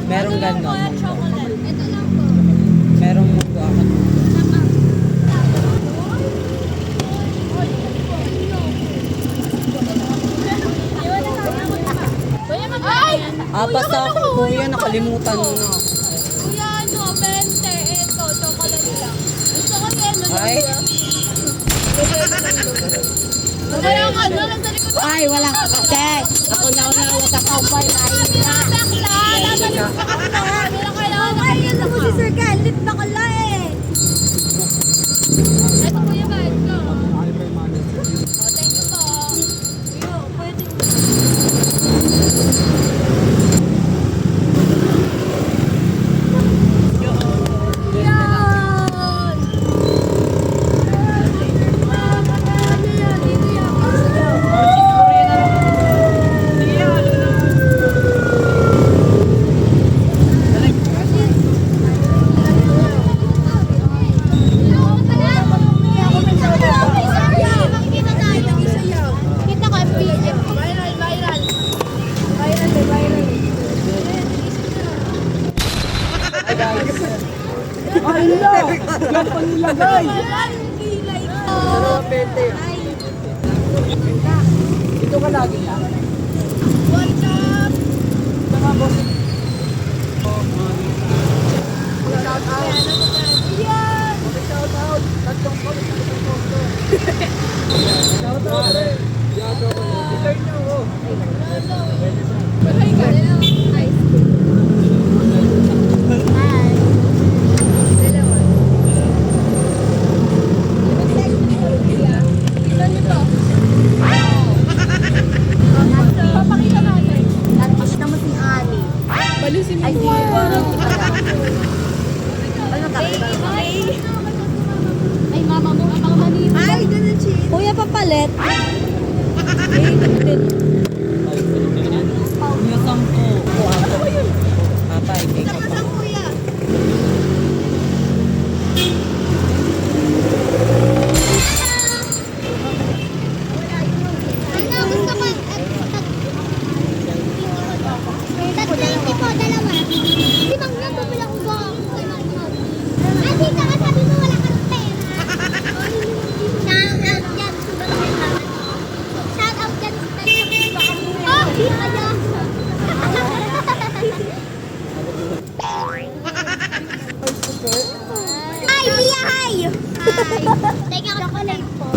Merong ganon. Chocolate. Ito lang po. Merong munggo ako. Apat ako, kuya. Nakalimutan mo na. Kuya, 20. Ito, chocolate lang. Gusto ko yelo. Ay. Kaya nga, nasa likod. Ay, wala ka kasi. Ako na unawat ako pa. Bakla! Nasa likod ka bakla! Wala kailangan na kayo mo si Sir Galit bakla eh! Ito kuya ba? Ito. Oh, thank you po. Yo, pwede. Yan! Kita ko FBM. Viral, viral. Viral, viral. Ala! Yan pa nilagay! Kilay ko. Ito ka lagi yan. What's up? Mga boss. Yan! Shout out! Tatlong ko. Shout out rin. Yago ko. Design niyo ako. Hi ka lang. Ice cream. Hi. Dalawa. Ilan nito? Papakita natin. Tapos naman si Ani. Balusin mo. Ay, di. Ano ka? Ay, mama mo. Ang manito. Ay, ganun siya. Kuya, papalit. Kuya, 10. Papa, i-take up ako. Kuya. Ano, gusto ko. Tatlo po, dalawa. Si Mang Lang, bumili ako ba? Ay, dito ka, sabi mo wala kang pera. Shout out dyan. Shout out dyan. Oh, di kaya. Hi, Mia, hi! Hi! Teka, chocolate po.